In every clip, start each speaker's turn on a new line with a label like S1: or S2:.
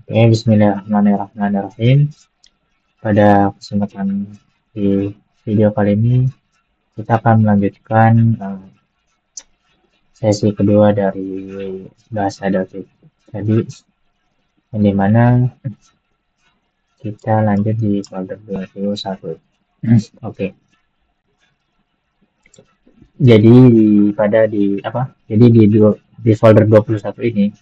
S1: Oke, bismillahirrahmanirrahim. Pada kesempatan di video kali ini, kita akan melanjutkan sesi kedua dari bahasa datif tadi, yang dimana kita lanjut di folder 21. Oke, jadi di folder 21 ini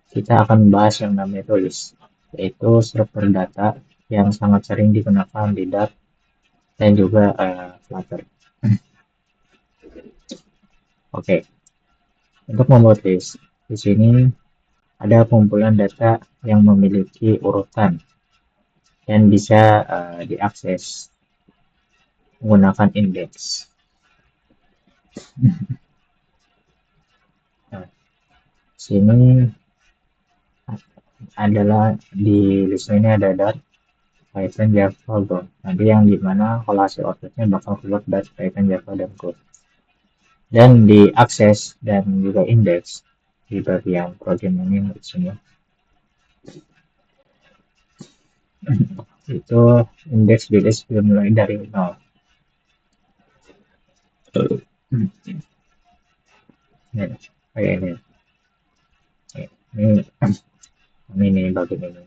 S1: kita akan membahas yang namanya tulis, yaitu struktur data yang sangat sering digunakan di Dart dan juga Flutter. Oke, untuk membuat list, di sini ada kumpulan data yang memiliki urutan dan bisa diakses menggunakan indeks. Nah, sini adalah di list ini ada Dart, Python, Java, Go. Nanti yang dimana kalau hasil outputnya bakal keluar Dart, Python, Java, dan Go. Dan diakses dan juga indeks di bagian programming di sini. Itu indeks di list dimulai dari 0. Ini, kayak ini. Ini bagian ini.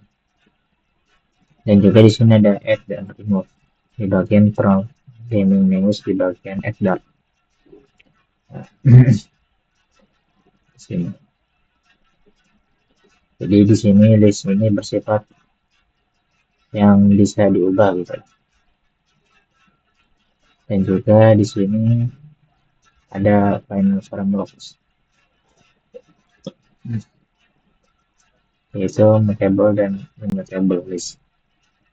S1: Dan juga di sini ada add dan remove di bagian programming language di bagian add dart. Sini. Jadi di sini list ini bersifat yang bisa diubah gitu. Dan juga di sini ada final frameworks, yaitu mutable dan immutable list.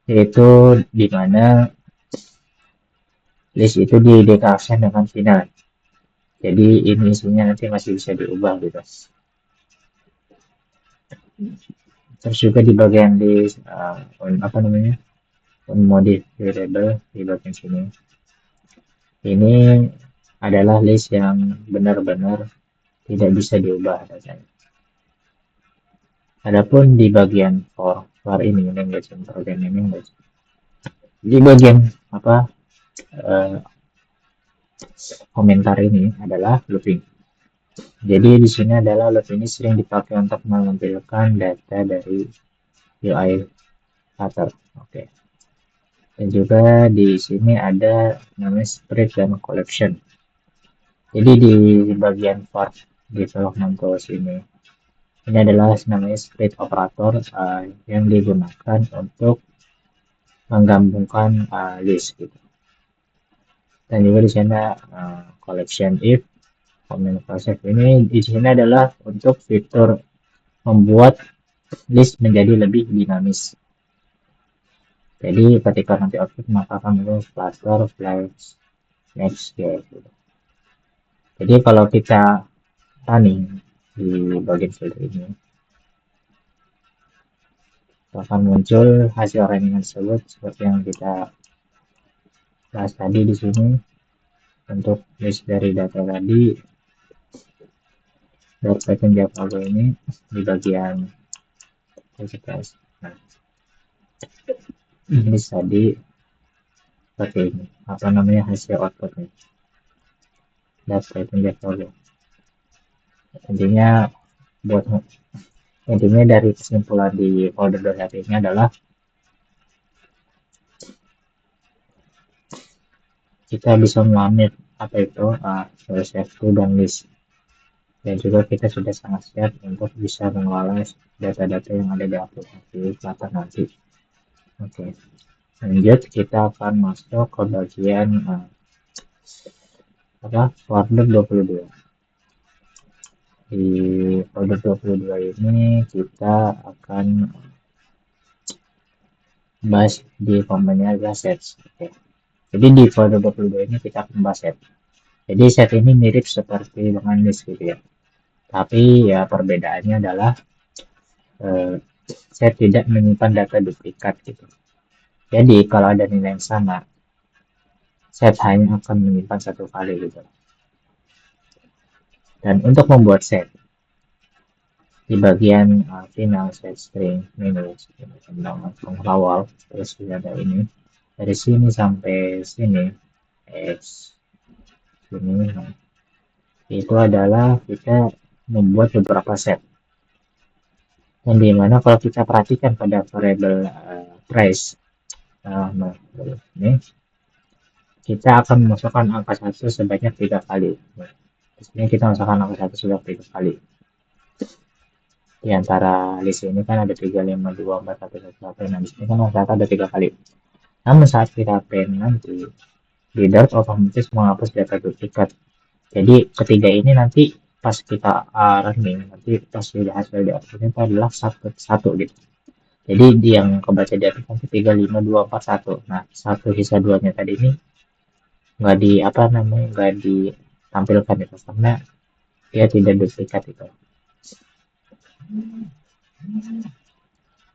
S1: Yaitu di mana list itu dideklarasikan dengan final. Jadi ini isinya nanti masih bisa diubah gitu. Terus juga di bagian list unmodified variable di bagian sini. Ini adalah list yang benar-benar tidak bisa diubah datanya. Adapun di bagian for ini language programming language, di bagian komentar ini adalah looping. Jadi di sini adalah loop ini sering dipakai untuk menampilkan data dari UI Flutter. Oke. Dan juga di sini ada namanya spread dan collection. Jadi di bagian part development tools ini adalah namanya split operator yang digunakan untuk menggabungkan list gitu. Dan juga di sana collection if comment process ini di sini adalah untuk fitur membuat list menjadi lebih dinamis. Jadi ketika nanti output maka akan muncul cluster flags next gitu. Jadi kalau kita running di bagian filter ini akan muncul hasil runningan tersebut seperti yang kita bahas tadi di sini. Untuk list dari data tadi dari Python Java ini di bagian CSS. Nah, ini tadi seperti ini hasil outputnya dari Python Java. Intinya dari kesimpulan di folder data ini adalah kita bisa mengambil apa itu save dan list, dan juga kita sudah sangat siap untuk bisa mengelola data-data yang ada di aplikasi Flutter nanti. Oke, lanjut kita akan masuk ke bagian folder 22. Di folder 22 ini kita akan bahas di komponennya adalah sets. Oke. Jadi di folder 22 ini kita akan bahas set. Jadi set ini mirip seperti dengan list gitu ya. Tapi ya perbedaannya adalah set tidak menyimpan data duplikat gitu. Jadi kalau ada nilai yang sama, set hanya akan menyimpan satu kali gitu. Dan untuk membuat set, di bagian final set string minus tentang pengawal, terus ada ini dari sini sampai sini x sini, itu adalah kita membuat beberapa set, yang dimana kalau kita perhatikan pada variable price, nah, ini kita akan memasukkan angka 1 sebanyak 3 kali. Nah, di sini kita masukkan angka 1 sebanyak 3 kali. Di antara list ini kan ada 3, 5, 2, 4, 1, 1, 1. Nah, di sini kan rata-rata ada 3 kali. Namun saat kita pen nanti, reader otomatis menghapus data duplikat. Jadi ketiga ini nanti pas kita running, nanti pas sudah hasil di output itu adalah satu gitu. Jadi yang kebaca di atas nanti 3, 5, 2, 4, 1. Nah, satu sisa duanya tadi ini nggak di apa namanya nggak ditampilkan itu karena dia tidak duplikat itu.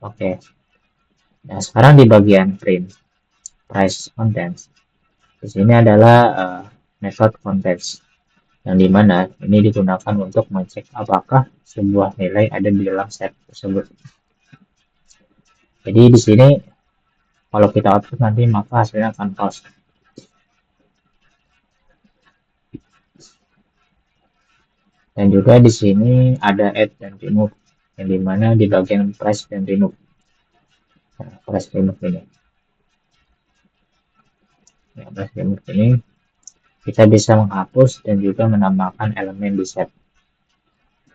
S1: Oke. Nah, sekarang di bagian print price contents, di sini adalah method contents, yang dimana ini digunakan untuk mengecek apakah sebuah nilai ada di dalam set tersebut. Jadi di sini kalau kita output nanti maka hasilnya akan false. Dan juga di sini ada add dan remove, yang dimana di bagian price dan remove. Nah, price remove ini. Ya, price remove ini kita bisa menghapus dan juga menambahkan elemen di set.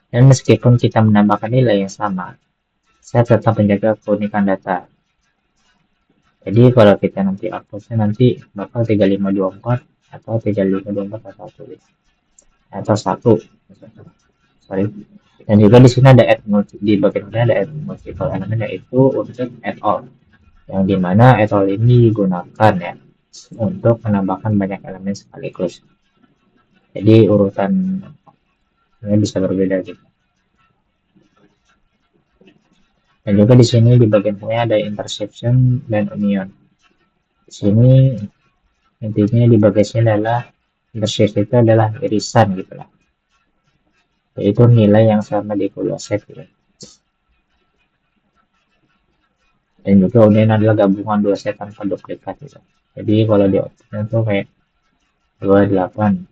S1: Dan meskipun kita menambahkan nilai yang sama, saya tetap menjaga keunikan data. Jadi kalau kita nanti outputnya nanti bakal 3524 atau 3524 atau 1. Sorry. Dan juga di sini ada add di bagian ini ada add multiple element, yaitu untuk add all, yang dimana add all ini digunakan ya untuk menambahkan banyak elemen sekaligus. Jadi urutan ini bisa berbeda gitu. Dan juga di sini di bagian tengah ada intersection dan union. Di sini intinya di bagian sini adalah intersection itu adalah irisan gitu lah, yaitu nilai yang sama di kedua set gitu. Dan juga union adalah gabungan dua set tanpa duplikat gitu. Jadi kalau di outputnya tuh kayak 28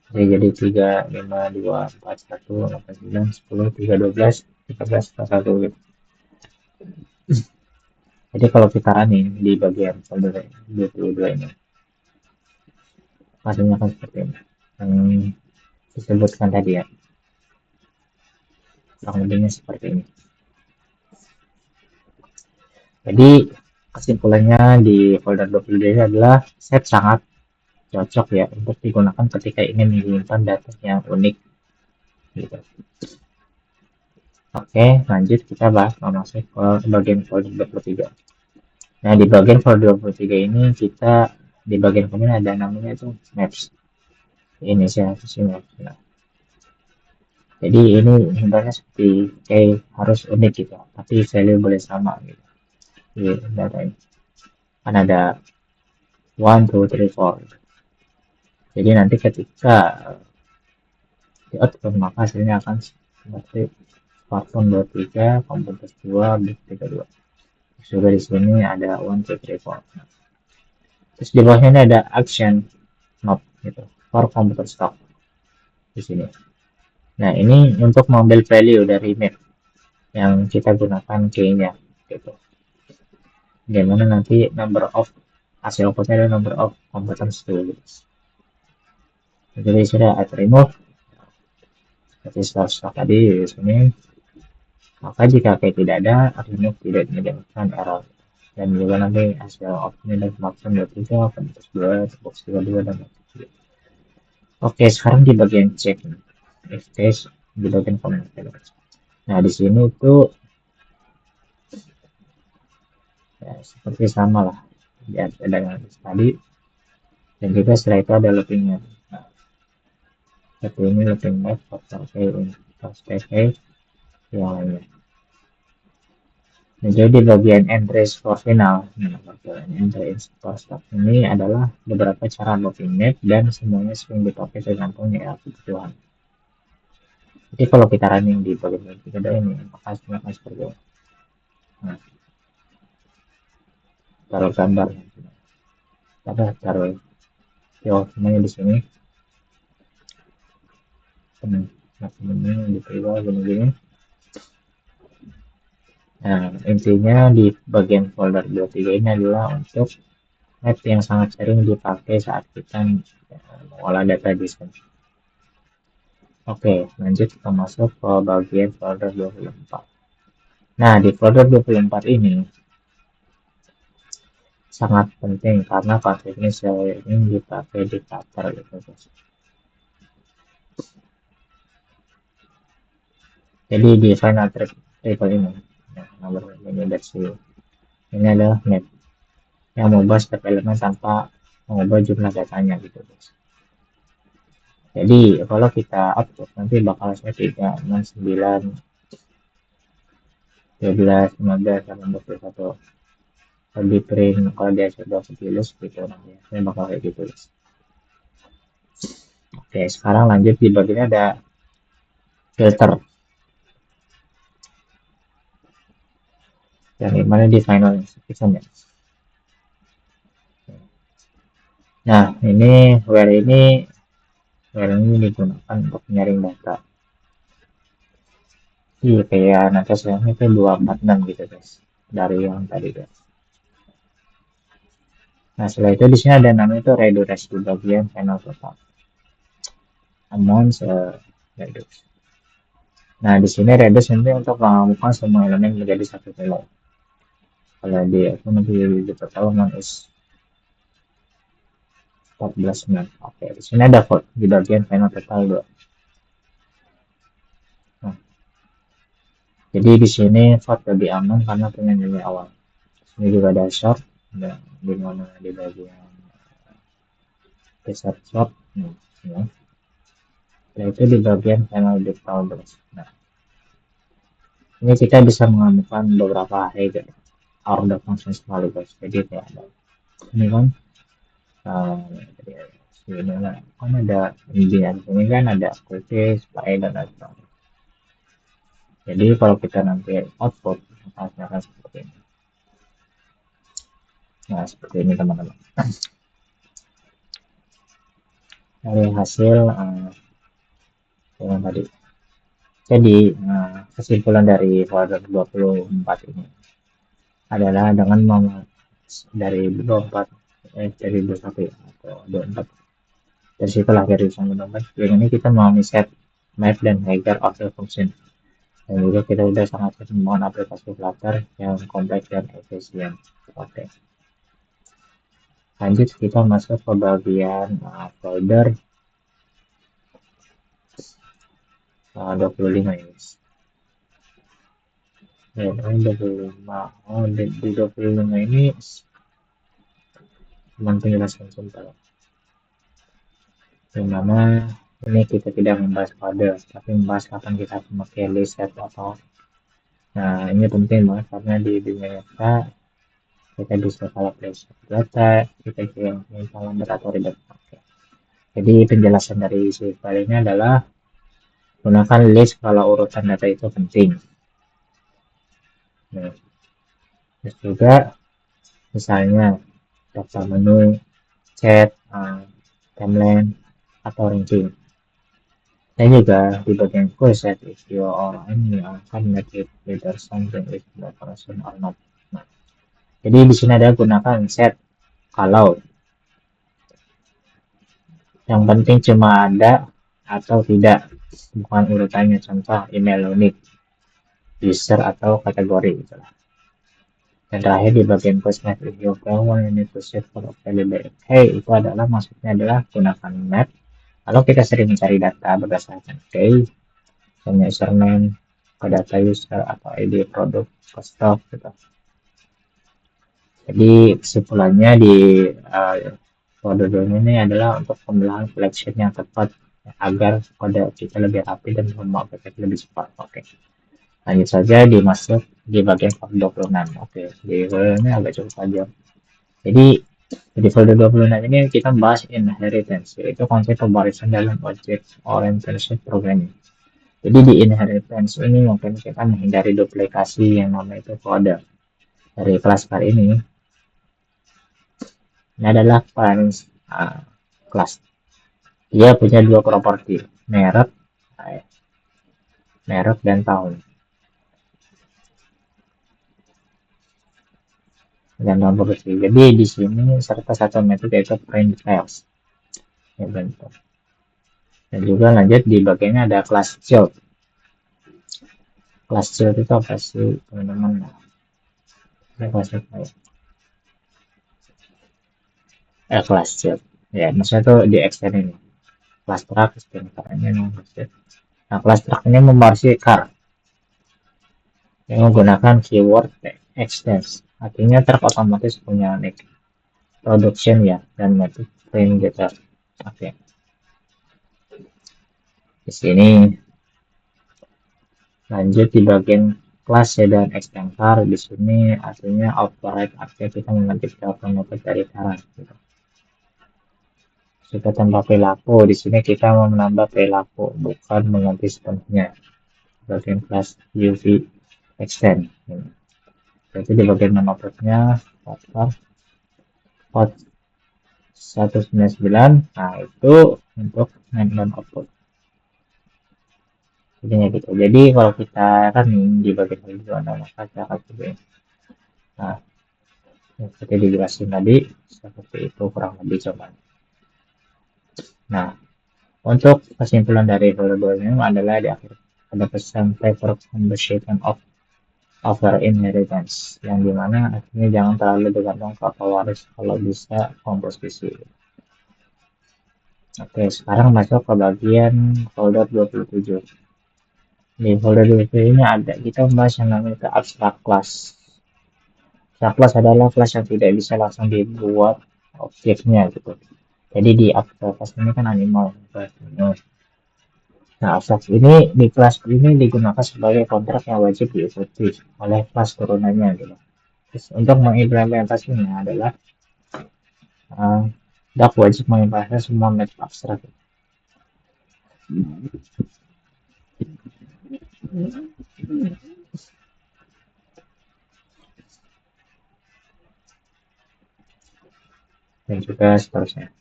S1: jadi 3, 5, 2, 4, 1, 8, 9, 10, 3, 12, 13, 1 gitu. Jadi kalau kita running di bagian folder 22 ini hasilnya akan seperti ini yang disebutkan tadi ya, kurang lebihnya seperti ini. Jadi kesimpulannya di folder 22 ini adalah set sangat cocok ya untuk digunakan ketika ingin menyimpan data yang unik gitu. Oke, lanjut kita bahas masuk ke bagian folder 23. Nah, di bagian folder 23 ini kita di bagian kemudian ada namanya itu maps. Ini saya maps. Nah, jadi ini sebenarnya seperti kayak harus unik gitu, tapi value boleh sama gitu. Di data ini kan ada 1, 2, 3, 4. Jadi nanti ketika di output maka hasilnya akan seperti Smartphone 23, komputer 2, bus 32. Terus juga di sini ada 1, 2, 3, 4. Terus di bawahnya ini ada action note gitu, for computer stock di sini. Nah, ini untuk mengambil value dari map yang kita gunakan key-nya gitu. Gimana nanti number of hasil outputnya adalah number of components dulu. Jadi sudah add remove seperti stock tadi di sini. Maka jika kayak tidak ada, remove tidak menyebabkan error. Dan juga nanti hasil outputnya dan semakin 23, komputer 2, box 32 dan lain-lain. Oke, sekarang di bagian check if case di bagian komentar. Nah, di sini itu ya, seperti sama lah ya, ada yang tadi, dan juga setelah itu ada loopingnya. Nah, seperti ini looping map factor p untuk p yang lainnya. Nah, jadi di bagian entry for final, nah, bagian entry for stock ini adalah beberapa cara looping map dan semuanya sering dipakai tergantung ya kebutuhan. Jadi kalau kita running di bagian kita ini, maka seperti ini. Nah, taruh gambar, taruh semuanya di sini. Nah, ini di bawah gini-gini. Nah, intinya di bagian folder 23 ini adalah untuk map yang sangat sering dipakai saat kita mengolah data di sini. Oke, lanjut kita masuk ke bagian folder 24. Nah, di folder 24 ini sangat penting karena konsep ini sering dipakai di Flutter gitu guys. Jadi di final table ini, nah, nomor ini dari ini adalah map yang mengubah setiap elemen tanpa mengubah jumlah datanya gitu guys. Jadi kalau kita output nanti bakal saya 3, 6, 9, 12, 15, 21. Kalau di print, kalau dia sudah tulis gitu, nanti saya bakal kayak gitu guys. Oke, sekarang lanjut di bagian ada filter. Yang dimana di final execution ya. Nah, where ini digunakan untuk menyaring data. Iya, kayak nanti hasilnya itu 246 gitu guys. Dari yang tadi guys. Nah, setelah itu di sini ada namanya itu reduce di bagian final total. Amount reduce. Nah, di sini reduce nanti untuk menggabungkan semua elemen menjadi satu nilai. Kalau di aku nanti di total amount is 14.9. Oke, di sini ada vote di bagian final total 2. Nah, jadi di sini vote lebih aman karena punya nilai awal. Ini juga ada short dan di mana di bagian reset short. Nah, ya. Setelah itu di bagian final detail. Nah, ini kita bisa mengamankan beberapa header order function sekaligus. Jadi kayak ada ini kan ini kan ada ini kan ada query, supply dan lain-lain. Jadi kalau kita nanti output hasilnya akan seperti ini. Nah, seperti ini teman-teman. Dari hasil yang tadi. Jadi kesimpulan dari folder 24 ini adalah dengan dari 24 dari 21 ya, atau 24 dari situ lahir dari 24. Yang ini kita mau set map dan header auto function. Dan juga kita udah sangat membangun aplikasi Flutter yang kompleks dan efisien. Oke. Lanjut kita masuk ke bagian folder 25 ini. Ya, ini 25. Oh, di 25 ini cuma penjelasan sebentar. Yang mana ini kita tidak membahas kode, tapi membahas kapan kita memakai list set atau. Nah, ini penting banget karena di dunia nyata kita bisa kalau place data, kita bisa calendar atau redact. Jadi penjelasan dari si file ini adalah gunakan list kalau urutan data itu penting. Nah, terus juga misalnya daftar menu, chat, timeline, atau ranking. Dan juga di bagian quiz set if your ini akan make it either something with the person or not. Nah, jadi di sini ada gunakan set kalau yang penting cuma ada atau tidak, bukan urutannya, contoh email unik, user atau kategori gitu lah. Dan terakhir di bagian postmap if you want you need to set for available. Hey, itu adalah maksudnya adalah gunakan map kalau kita sering mencari data berdasarkan key, misalnya username, ke data user atau ID produk, ke stock gitu. Jadi kesimpulannya di kode ini adalah untuk pembelahan collection yang tepat agar kode kita lebih rapi dan membuat lebih cepat. Oke. Lanjut saja dimasuk di bagian folder 26. Oke, di folder ini agak cukup panjang. Jadi di folder 26 ini kita membahas inheritance, yaitu konsep pembarisan dalam object oriented programming. Jadi di inheritance ini mungkin kita menghindari duplikasi yang namanya itu kode dari kelas var ini adalah parents class. Dia punya dua properti, merek, eh, merek dan tahun. Dan tahun produksi. Jadi di sini serta satu metode yaitu print details. Ya, bentuk. Dan juga lanjut di bagiannya ada class child. Class child itu apa sih teman-teman? Class child class child. Ya, maksudnya tuh di extend ini. Class track, extend caranya. Nah, class track ini memiliki car yang menggunakan keyword extends. Artinya truk otomatis punya make production ya dan method print gitu. Oke. Di sini lanjut di bagian kelas ya dan extensor di sini artinya override artinya kita mengganti beberapa metode dari cara gitu. Kita tambah perilaku di sini kita mau menambah perilaku bukan mengganti sepenuhnya bagian kelas UV extend. Jadi di bagian manfaatnya faktor port 199 nah itu untuk main dan output jadinya gitu. Jadi kalau kita running di bagian hijau maka cara seperti ini. Nah, seperti dijelasin tadi seperti itu kurang lebih coba. Nah, untuk kesimpulan dari dua-duanya adalah di akhir ada pesan paper conversation of over inheritance yang dimana artinya jangan terlalu bergantung ke pewaris kalau bisa komposisi. Oke, sekarang masuk ke bagian folder 27. Di folder 27 ini ada kita membahas yang namanya abstract class. Abstract class adalah kelas yang tidak bisa langsung dibuat objeknya gitu. Jadi di abstract class ini kan animal. Nah, abstract ini di kelas ini digunakan sebagai kontrak yang wajib diikuti oleh kelas turunannya gitu. Terus untuk mengimplementasinya adalah uh, Dak wajib mengimplementasikan semua metode abstrak. Dan juga seterusnya.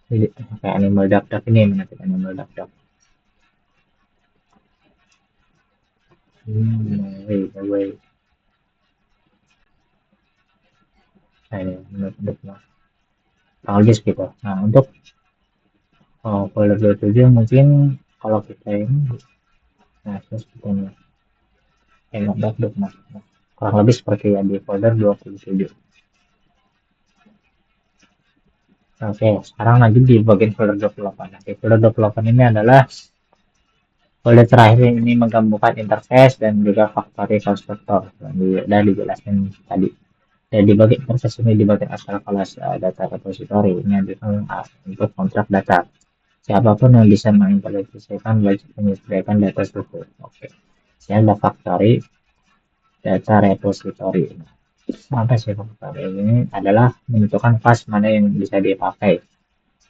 S1: Jadi kayak animal duck ini menanti animal duck. Way. Nah, ini menurut logis gitu. Nah, untuk folder 27 mungkin kalau kita ini nah seperti ini. Animal duck nah. Kurang lebih seperti yang di folder 27. Oke, sekarang lanjut di bagian folder 28. Oke, folder 28 ini adalah folder terakhir ini menggabungkan interface dan juga factory constructor yang sudah dijelaskan tadi. Dan di bagian interface ini di bagian asal kelas data repository ini adalah untuk kontrak data. Siapapun yang bisa mengimplementasikan wajib menyediakan data struktur. Oke. Saya ada factory data repository. Apa sih factory ini adalah menentukan kelas mana yang bisa dipakai.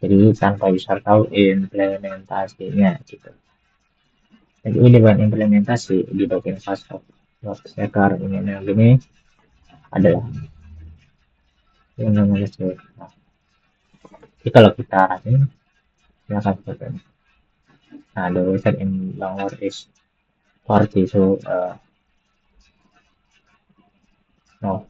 S1: Jadi tanpa user tahu implementasinya gitu. Jadi ini bagian implementasi di bagian kelas checker ini adalah yang namanya sih. Nah, jadi kalau kita ini silakan seperti ini. Nah, the wizard in longer is 40 so no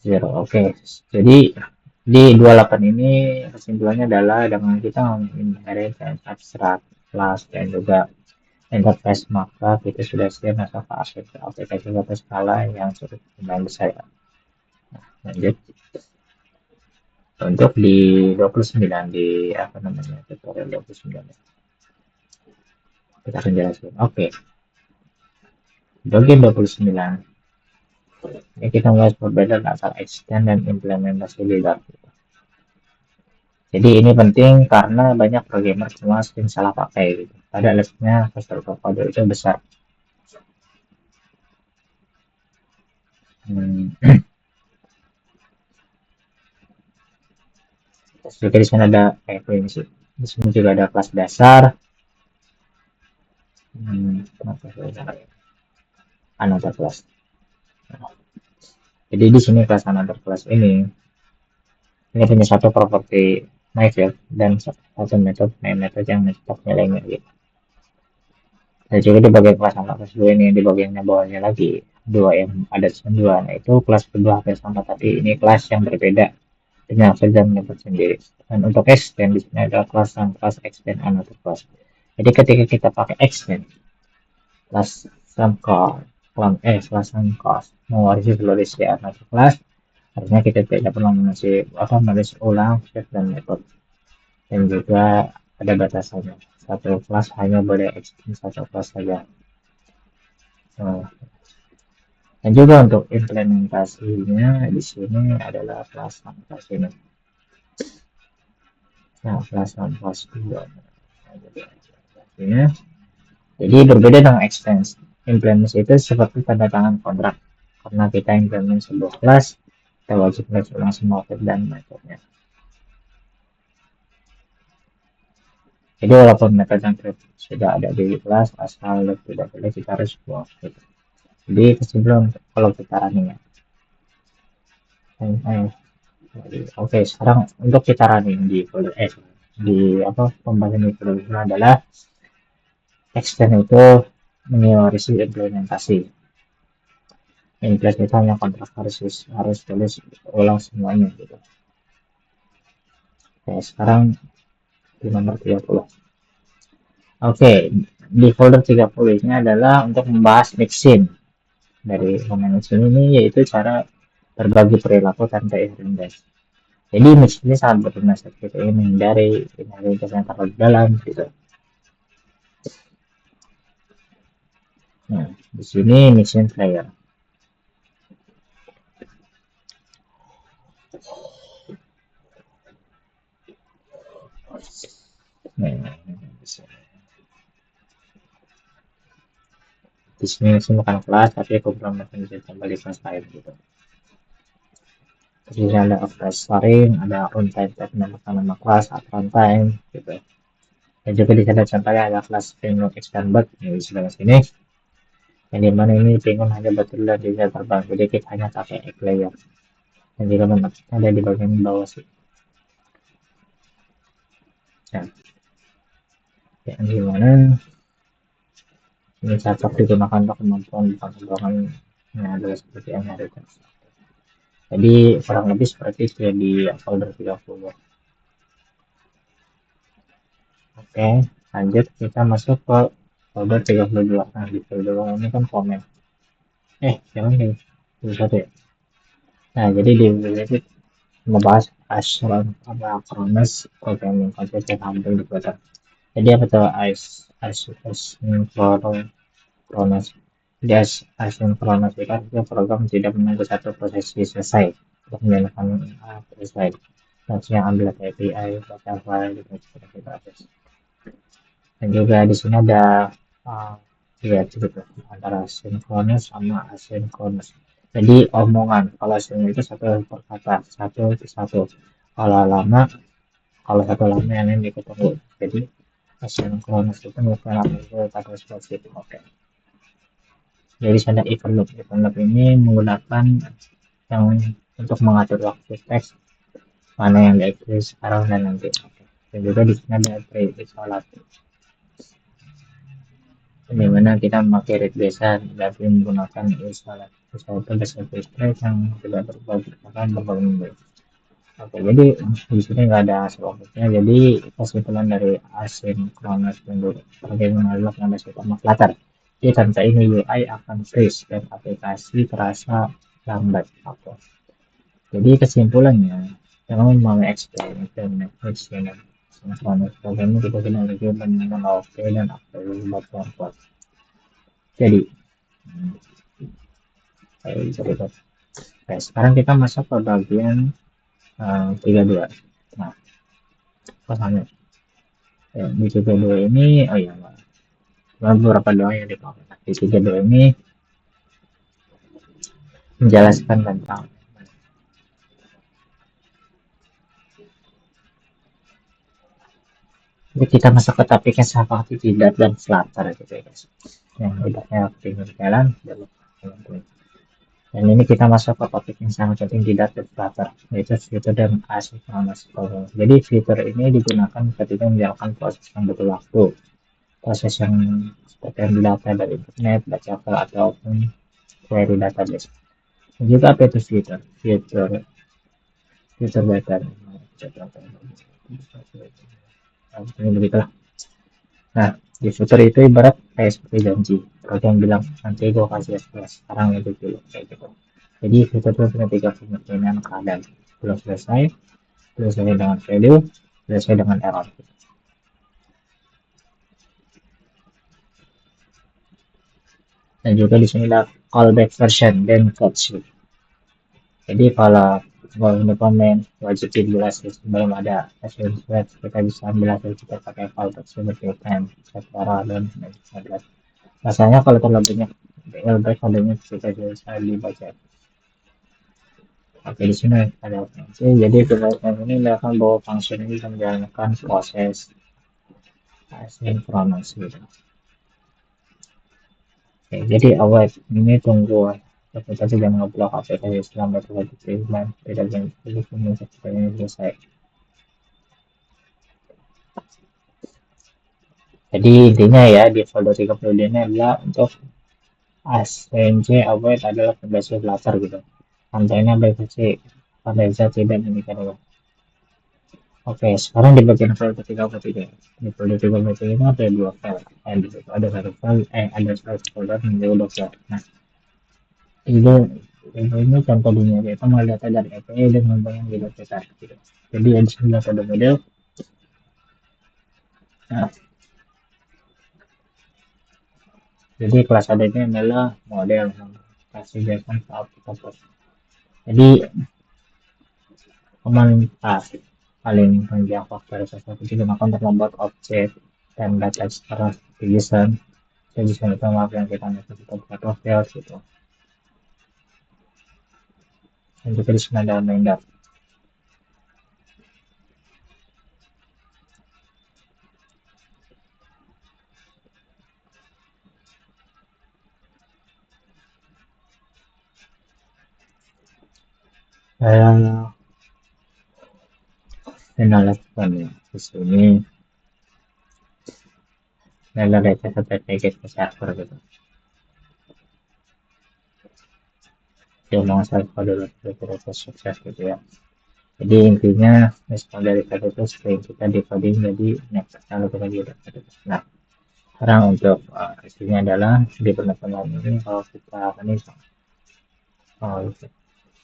S1: zero. Oke. Jadi di 28 ini kesimpulannya adalah dengan kita menginherit abstrak class dan juga interface maka kita sudah siap masuk ke aplikasi data skala yang cukup lumayan besar ya. Nah, lanjut untuk di 29 di apa namanya tutorial 29 kita akan jelaskan. Oke. Bagian 29 ini kita bahas perbedaan antara extend dan implementasi leader. Jadi ini penting karena banyak programmer cuma sering salah pakai gitu. Pada alasnya cluster kode itu besar. Hmm. Terus juga di sana ada prinsip. Di sini juga ada kelas dasar. Apa another kelas. Jadi di sini kelas another kelas ini punya satu properti myfield dan satu metode main method yang mencetak nilainya gitu. Dan juga di bagian kelas anak kelas 2 ini di bagiannya bawahnya lagi dua yang ada dua. Nah itu kelas kedua hampir sama tapi ini kelas yang berbeda dengan hasil dan metode sendiri. Dan untuk extend di sini ada kelas extend another class. Jadi ketika kita pakai extend kelas some class kelas some class mewarisi seluruh isi another class, harusnya kita tidak perlu menulis ulang step dan metode. Dan juga ada batasannya, satu kelas hanya boleh extend satu kelas saja. Nah, dan juga untuk implementasinya di sini adalah kelas kelas ini. Nah, kelas kelas 2. Nah, jadi berbeda dengan extend. Implement itu seperti tanda tangan kontrak. Karena kita implement sebuah kelas, kita wajib menulis ulang semua field dan metodenya. Jadi walaupun metode yang sudah ada di kelas, asal tidak boleh kita harus buang. Gitu. Jadi kesimpulan kalau kita running ya. Oke, sekarang untuk kita running di folder di pembahasan di folder ini adalah extend itu mengeluarkan implementasi. Implementasi itu hanya kontrak harus tulis ulang semuanya gitu. Oke, sekarang di nomor 30. Oke, di folder 30 ini adalah untuk membahas mixin. Dari mixin ini yaitu cara berbagi perilaku tanpa irindasi. Jadi mixin ini sangat berguna saat kita ingin menghindari yang terlalu dalam gitu. Nah, di sini mixin player. Nah, di sini bukan kelas tapi aku belum bisa kembali kelas lain gitu. Jadi ada kelas sharing, ada runtime tab nama kelas, runtime gitu. Dan juga di sana contohnya ada kelas penguin expand di sebelah sini. Yang dimana ini penguin hanya betul dan bisa terbang, jadi kita hanya pakai egg layer. Dan juga ada di bagian bawah sih. Nah, yang dimana ini cocok digunakan untuk kemampuan pengembangkan yang adalah seperti yang ada. Jadi kurang lebih seperti itu ya di folder 30. Oke, lanjut kita masuk ke folder 32. Nah, di folder ini kan komen. Jangan nih. Satu ya. Nah, jadi di related membahas asynchronous programming konsep yang hampir dibuat. Jadi apa tuh asynchronous? Jadi asynchronous itu artinya program tidak menunggu satu prosesi selesai untuk menjalankan selesai. Maksudnya ambil API, data file, gitu, dan juga di sini ada ya gitu antara sinkronus sama asinkronus. Jadi omongan kalau sinkronus itu satu perkata satu satu, kalau lama kalau satu lama yang lain ketemu. Jadi asinkronus itu bukan kata spesifik. Oke. Jadi ada event loop ini menggunakan yang untuk mengatur waktu teks mana yang diakses sekarang dan nanti. Dan juga di sini ada pre-isolasi di mana kita memakai read biasa tapi menggunakan isolasi dasar filter yang tidak berbagai. Oke, jadi di sini nggak ada sebabnya. Jadi kesimpulan dari asynchronous menurut bagaimana adalah sistem Flutter. Jadi tanpa ini UI akan freeze dan aplikasi terasa lambat. Oke. Jadi kesimpulannya, jangan mau eksperimen dan sinkronus programnya kita sudah lagi menggunakan OP dan buat. Jadi, sekarang kita masuk ke bagian 32. Nah, pasalnya di 32 ini, beberapa doa yang dipakai. Di 32 ini menjelaskan tentang Jadi kita masuk ke topiknya seperti tidak dan Flutter gitu ya guys. Yang tidaknya tinggal jalan, dan ini kita masuk ke topik yang sangat penting tidak dan Flutter, yaitu fitur dan asynchronous call. Jadi fitur ini digunakan ketika menjalankan proses yang butuh waktu, proses yang seperti yang data dari internet, baca file ataupun query database. Dan juga apa itu fitur? Fitur data. Ini begitulah. Nah, di fitur itu ibarat kayak seperti janji. Program bilang, nanti gue kasih SPS, sekarang itu dulu. Kayak gitu. Jadi fitur itu punya tiga kemungkinan keadaan. Belum selesai, selesai dengan value, selesai dengan error. Dan juga di sini ada callback version dan catch. Jadi kalau mau komen wajib dijelasin sebelum ada hasil swab, kita bisa ambil hasil kita pakai file tersebut kan secara dan ada. Rasanya kalau terlalu banyak callback adanya kita bisa dibaca. Oke, di sini ada fungsi. Jadi kebaikan ini akan bawa function ini menjalankan proses asynchronous gitu. Oke, jadi awet ini tunggu tapi tadi jangan ngeblok aplikasi selama terlalu dan tidak jangan selesai. Jadi intinya ya di folder 30 ini adalah untuk asnc awet adalah pembaca latar gitu. Sampainya BVC pada zat tidak demikian ya. Oke, sekarang di bagian folder 33. Di folder 33 ini ada dua file. Di situ ada satu file, ada satu folder yang jauh dokter. Nah, ini contoh dunia yaitu mengambil data dari API dan membangun di data gitu. Jadi ada sembilan kode model. Nah, jadi kelas ada ini adalah model yang kasih jelasan ke output. Jadi komunitas paling panjang faktor sesuatu digunakan untuk membuat objek dan data secara JSON. JSON itu maaf yang kita buat profil gitu. Dan juga di sini ada reminder. Saya lakukan ya di sini adalah data package ke server gitu. Dia mau server dulu proses sukses gitu ya. Jadi intinya misal dari tadi itu sering kita decoding jadi next kalau kita gitu. Nah, sekarang untuk hasilnya adalah di penemuan ini kalau kita ini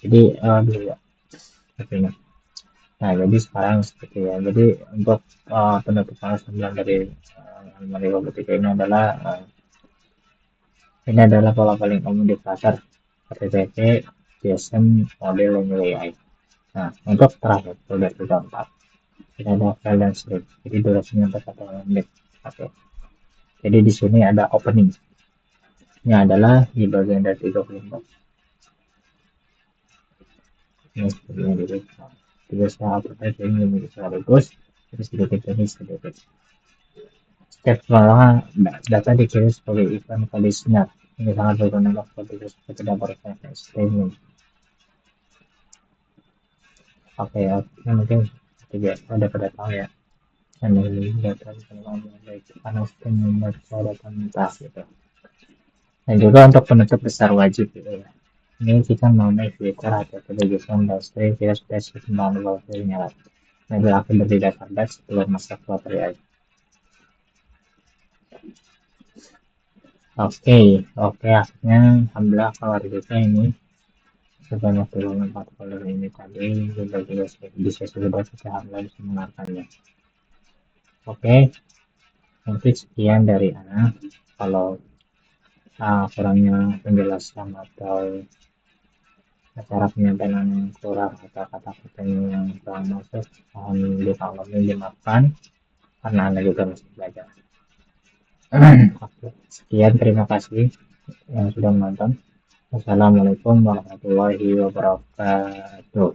S1: jadi dulu ya hasilnya. Nah, jadi sekarang seperti ya. Jadi untuk penutupan 9 dari Almari Robotika ini adalah pola paling umum di pasar PPT, JSON, model, dan AI. Nah, untuk terakhir, sudah 34. Ini ada file dan script. Jadi durasinya 4 menit. Oke. Jadi di sini ada opening. Ini adalah di bagian dari 34. Ini seperti ini dulu. Tidak saya aplikasi ini menjadi sekaligus. Terus sedikit ini sedikit. Step pertama, data dikirim sebagai event conditioner. Ini sangat berguna untuk tidak berproses streaming. Oke, mungkin juga ada pada tahu ya. Dan ini data baik panas dan membaca data mentah gitu. Dan juga untuk penutup besar wajib gitu ya. Ini kita mau naik filter atau kebebasan industri kita sudah sembang bahwa nyala. Nah, berlaku berbeda database sebelum masa keluar. Oke, akhirnya alhamdulillah kalau kita ini sebanyak 24 folder ini tadi juga bisa sudah kita bisa mengenalkannya. Oke, mungkin sekian dari Ana. Kalau kurangnya penjelasan atau cara penyampaian yang kurang atau kata-kata yang kurang masuk, mohon dimaklumi dimaafkan karena Anda juga masih belajar. Oke, sekian terima kasih yang sudah menonton. Wassalamualaikum warahmatullahi wabarakatuh.